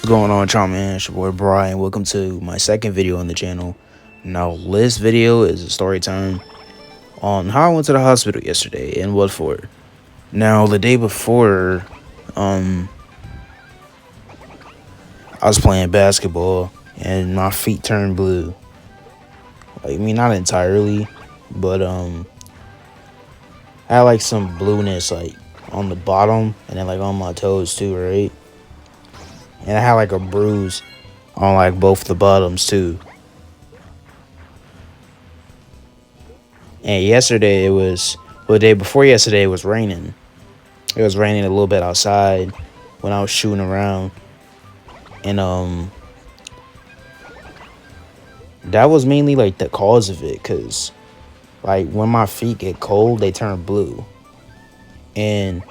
Going on, y'all, man? It's your boy Brian. Welcome to my second video on the channel. Now, this video is a story time on how I went to the hospital yesterday and what for. Now, the day before, I was playing basketball and my feet turned blue. Like, I mean, not entirely, but I had like some blueness like on the bottom and then like on my toes too, right? And I had like a bruise on like both the bottoms too. And yesterday the day before yesterday it was raining. It was raining a little bit outside when I was shooting around. And that was mainly like the cause of it, cause like when my feet get cold, they turn blue. And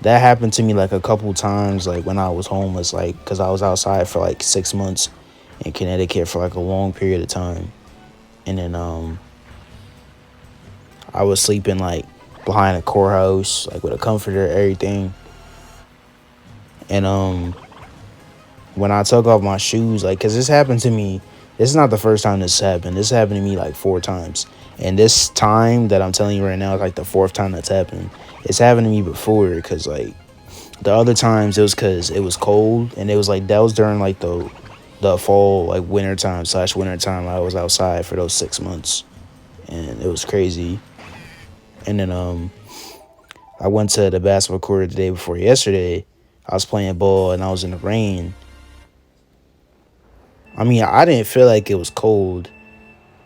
that happened to me like a couple times, like when I was homeless, like because I was outside for like 6 months in Connecticut for like a long period of time. And then I was sleeping like behind a courthouse, like with a comforter, everything. And when I took off my shoes, like, cause this happened to me, this is not the first time this happened. This happened to me like 4 times. And this time that I'm telling you right now is like the 4th time that's happened. It's happened to me before, cause like the other times it was cause it was cold, and it was like that was during like the fall, like winter time / winter time. I was outside for those 6 months, and it was crazy. And then I went to the basketball court the day before yesterday. I was playing ball and I was in the rain. I mean, I didn't feel like it was cold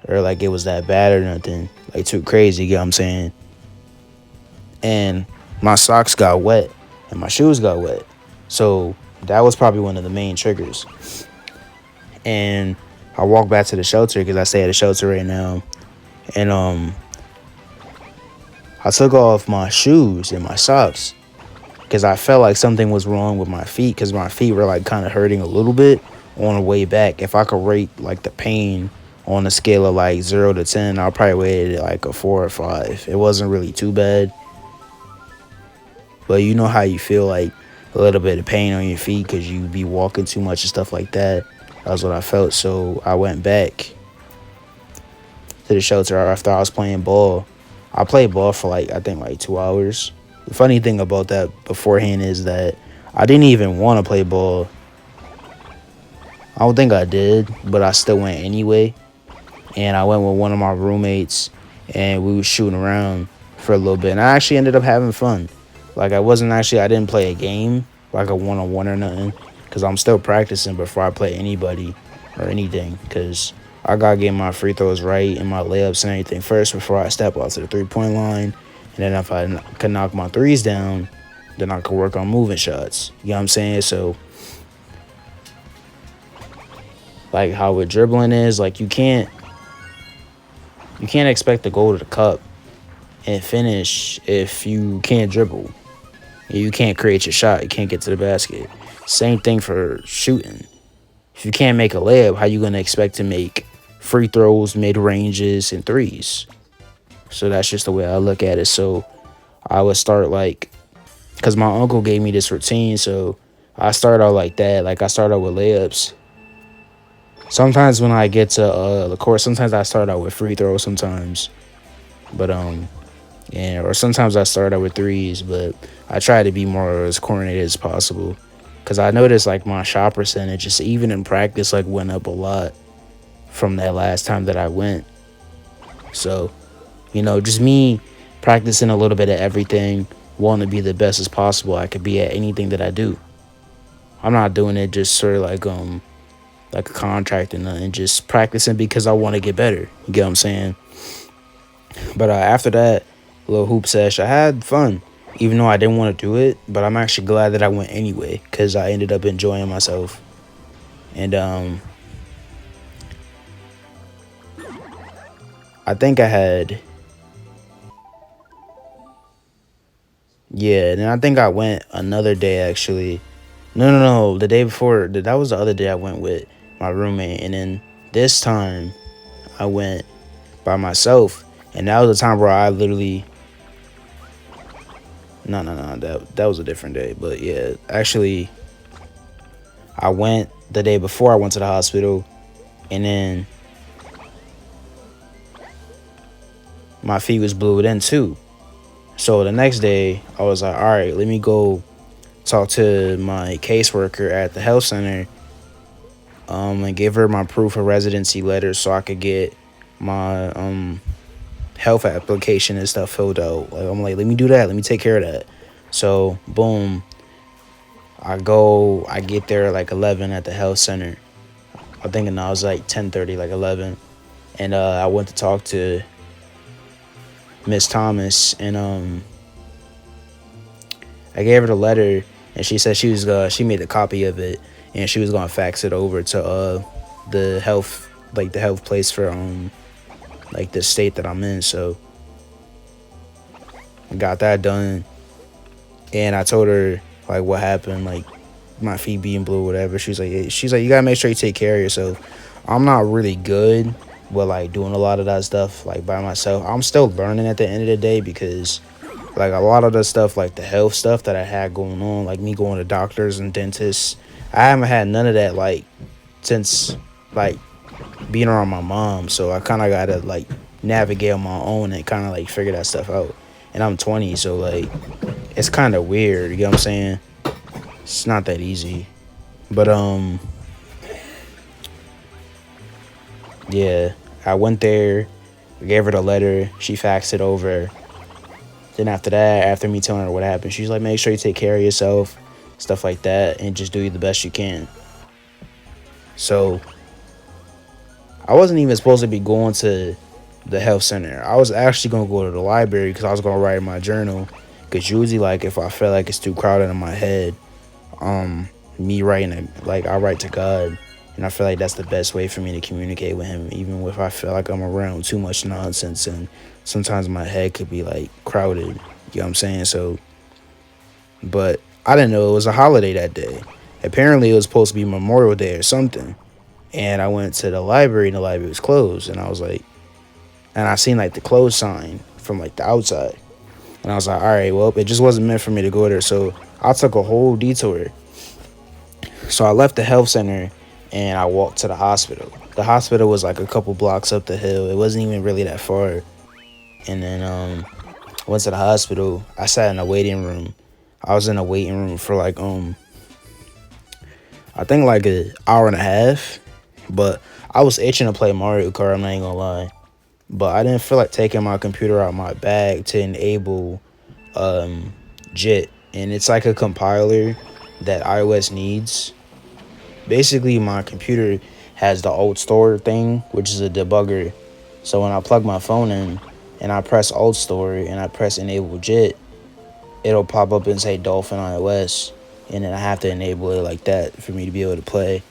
or like it was that bad or nothing, like too crazy, you know what I'm saying? And my socks got wet and my shoes got wet. So that was probably one of the main triggers. And I walked back to the shelter because I stay at a shelter right now. And I took off my shoes and my socks because I felt like something was wrong with my feet, because my feet were like kind of hurting a little bit on the way back. If I could rate like the pain on a scale of like 0 to 10, I'll probably rate it like a 4 or 5. It wasn't really too bad. But you know how you feel like a little bit of pain on your feet because you be walking too much and stuff like that. That's what I felt. So I went back to the shelter after I was playing ball. I played ball for like, I think like 2 hours. The funny thing about that beforehand is that I didn't even want to play ball. I don't think I did, but I still went anyway. And I went with one of my roommates and we was shooting around for a little bit. And I actually ended up having fun. Like I didn't play a game, like a one-on-one or nothing, because I'm still practicing before I play anybody or anything, because I got to get my free throws right and my layups and everything first before I step out to the three-point line. And then if I can knock my threes down, then I can work on moving shots. You know what I'm saying? So, like how with dribbling is, like you can't expect to go to the cup and finish if you can't dribble. You can't create your shot. You can't get to the basket. Same thing for shooting. If you can't make a layup, how you going to expect to make free throws, mid-ranges, and threes? So that's just the way I look at it. So I would start like, because my uncle gave me this routine, so I start out like that. Like I start out with layups. Sometimes when I get to the court, sometimes I start out with free throws sometimes. But yeah, or sometimes I start out with threes, but I try to be more as coordinated as possible. Because I noticed like my shot percentage, just even in practice, like went up a lot from that last time that I went. So, you know, just me practicing a little bit of everything, wanting to be the best as possible I could be at anything that I do. I'm not doing it just sort of like a contract and nothing, just practicing because I want to get better. You get what I'm saying? But after that little hoop sesh, I had fun, even though I didn't want to do it. But I'm actually glad that I went anyway, because I ended up enjoying myself. And I think I had, yeah, and then I think I went another day actually. No, the day before, that was the other day I went with my roommate. And then this time I went by myself. And that was the time where I literally, no, that was a different day. But yeah, actually, I went the day before I went to the hospital, and then my feet was bleed in too. So the next day, I was like, all right, let me go talk to my caseworker at the health center, and give her my proof of residency letter so I could get my health application and stuff filled out. Like, I'm like, let me do that. Let me take care of that. So boom, I get there like 11 at the health center. I think I was like 10:30, like 11, and I went to talk to Miss Thomas, and I gave her the letter, and she said she made a copy of it, and she was gonna fax it over to the health place for like the state that I'm in. So I got that done, and I told her like what happened, like my feet being blue, whatever. She's like, you gotta make sure you take care of yourself. I'm not really good with like doing a lot of that stuff like by myself. I'm still learning at the end of the day, because like a lot of the stuff, like the health stuff that I had going on, like me going to doctors and dentists, I haven't had none of that like since like being around my mom. So I kind of gotta like navigate on my own and kind of like figure that stuff out. And I'm 20, so like it's kind of weird. You get what I'm saying? It's not that easy. But yeah, I went there, gave her the letter, she faxed it over. Then after that, after me telling her what happened, she's like, make sure you take care of yourself, stuff like that, and just do the best you can. So I wasn't even supposed to be going to the health center. I was actually going to go to the library because I was going to write in my journal. Because usually, like, if I feel like it's too crowded in my head, me writing, like, I write to God. And I feel like that's the best way for me to communicate with him, even if I feel like I'm around too much nonsense. And sometimes my head could be, like, crowded. You know what I'm saying? So, but I didn't know it was a holiday that day. Apparently, it was supposed to be Memorial Day or something. And I went to the library, and the library was closed. And I was like, and I seen, like, the closed sign from, like, the outside. And I was like, all right, well, it just wasn't meant for me to go there. So I took a whole detour. So I left the health center, and I walked to the hospital. The hospital was like a couple blocks up the hill. It wasn't even really that far. And then I went to the hospital. I sat in a waiting room. I was in a waiting room for like I think like an hour and a half. But I was itching to play Mario Kart, I'm not even gonna lie. But I didn't feel like taking my computer out of my bag to enable JIT. And it's like a compiler that iOS needs. Basically, my computer has the Alt Store thing, which is a debugger. So when I plug my phone in and I press Alt Store and I press Enable JIT, it'll pop up and say DolphinIOS. And then I have to enable it like that for me to be able to play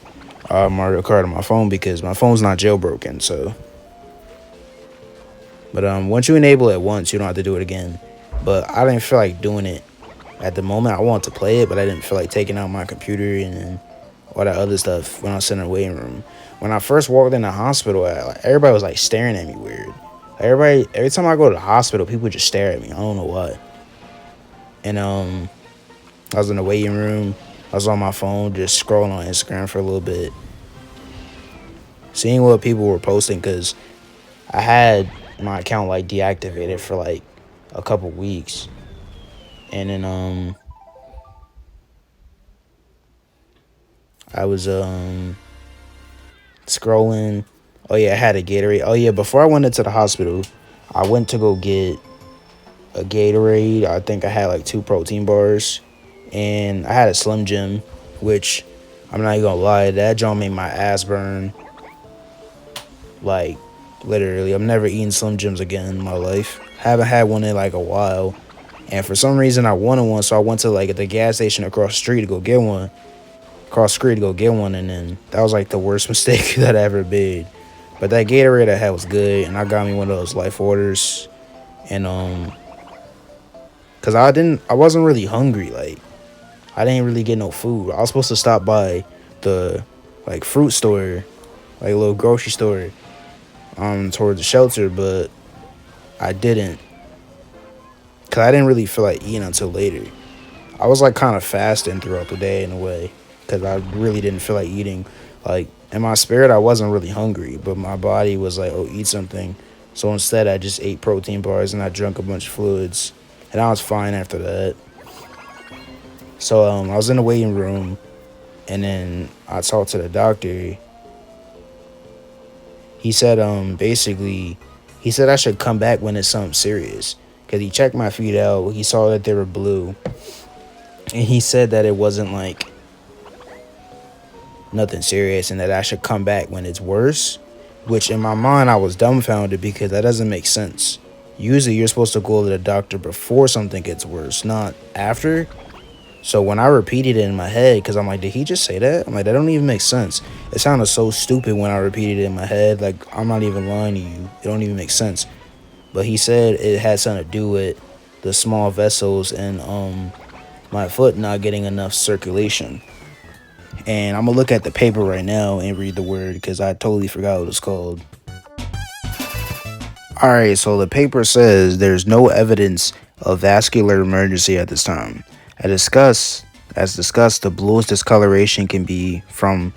Mario Kart on my phone, because my phone's not jailbroken. So, but once you enable it once, you don't have to do it again. But I didn't feel like doing it at the moment. I wanted to play it, but I didn't feel like taking out my computer and all that other stuff when I was in the waiting room. When I first walked in the hospital, everybody was like staring at me weird. Every time I go to the hospital, people just stare at me. I don't know why. And I was in the waiting room. I was on my phone just scrolling on Instagram for a little bit, seeing what people were posting, because I had my account like deactivated for like a couple weeks. And then I was scrolling. Oh yeah, I had a Gatorade. Oh yeah, before I went into the hospital, I went to go get a Gatorade. I think I had like 2 protein bars, and I had a Slim Jim, which I'm not even gonna lie, that joint made my ass burn. Like literally, I'm never eating Slim Jims again in my life. Haven't had one in like a while, and for some reason I wanted one, so I went to like the gas station across the street to go get one. And then that was like the worst mistake that I ever made. But that Gatorade I had was good, and I got me one of those life orders. And cause I wasn't really hungry. Like I didn't really get no food. I was supposed to stop by the like fruit store, like a little grocery store, towards the shelter, but I didn't, cause I didn't really feel like eating until later. I was like kind of fasting throughout the day in a way, because I really didn't feel like eating. Like, in my spirit, I wasn't really hungry, but my body was like, oh, eat something. So instead, I just ate protein bars and I drank a bunch of fluids, and I was fine after that. So I was in the waiting room, and then I talked to the doctor. He said basically, he said I should come back when it's something serious, because he checked my feet out. He saw that they were blue, and he said that it wasn't like nothing serious, and that I should come back when it's worse. Which in my mind I was dumbfounded, because that doesn't make sense. Usually you're supposed to go to the doctor before something gets worse, not after. So when I repeated it in my head, because I'm like, did he just say that? I'm like, that don't even make sense. It sounded so stupid when I repeated it in my head. Like, I'm not even lying to you. It don't even make sense. But he said it had something to do with the small vessels and my foot not getting enough circulation. And I'm going to look at the paper right now and read the word, because I totally forgot what it's called. Alright, so the paper says there's no evidence of vascular emergency at this time. As discussed, the bluish discoloration can be from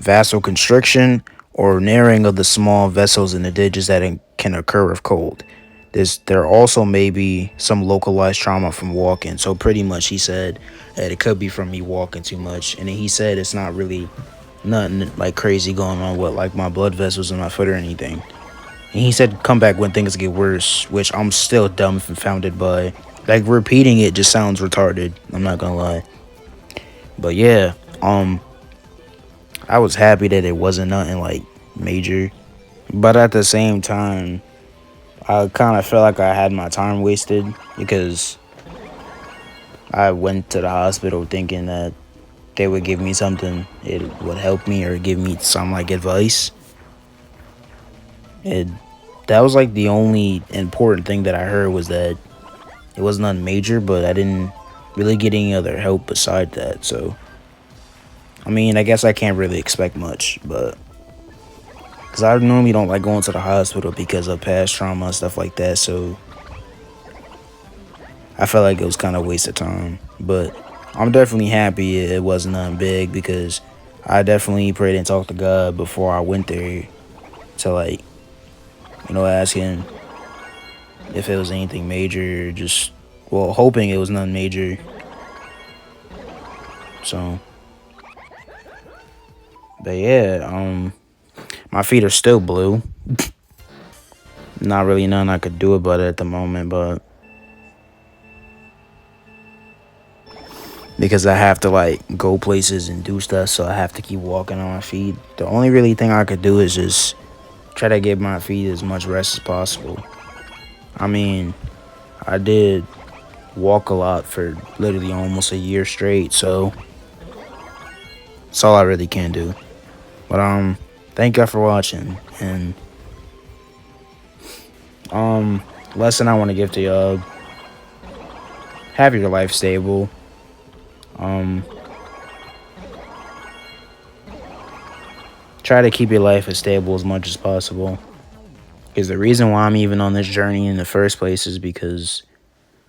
vasoconstriction or narrowing of the small vessels in the digits that can occur if cold. There also may be some localized trauma from walking. So pretty much he said that it could be from me walking too much. And then he said it's not really nothing like crazy going on with like my blood vessels in my foot or anything. And he said come back when things get worse, which I'm still dumbfounded by. Like, repeating it just sounds retarded, I'm not gonna lie. But yeah, I was happy that it wasn't nothing like major. But at the same time, I kind of felt like I had my time wasted, because I went to the hospital thinking that they would give me something, it would help me or give me some like advice. That was like the only important thing that I heard, was that it was nothing major, but I didn't really get any other help beside that. So, I mean, I guess I can't really expect much, but because I normally don't like going to the hospital because of past trauma and stuff like that. So, I felt like it was kind of a waste of time. But I'm definitely happy it wasn't nothing big, because I definitely prayed and talked to God before I went there to, like, ask him if it was anything major, just, well, hoping it was nothing major. So, but yeah, my feet are still blue. Not really nothing I could do about it at the moment, but because I have to like go places and do stuff, so I have to keep walking on my feet. The only really thing I could do is just try to give my feet as much rest as possible. I mean, I did walk a lot for literally almost a year straight, so that's all I really can do. But thank y'all for watching, and lesson I want to give to y'all: have your life stable. Try to keep your life as stable as much as possible. Because the reason why I'm even on this journey in the first place is because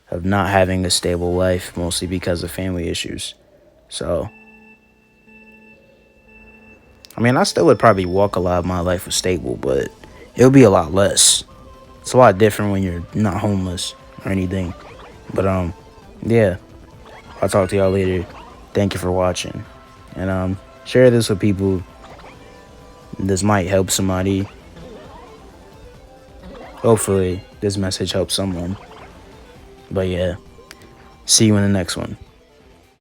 of not having a stable life, mostly because of family issues. So, I mean, I still would probably walk a lot of my life was stable, but it would be a lot less. It's a lot different when you're not homeless or anything. But yeah, I'll talk to y'all later. Thank you for watching, and share this with people. This might help somebody. Hopefully this message helps someone. But yeah, see you in the next one.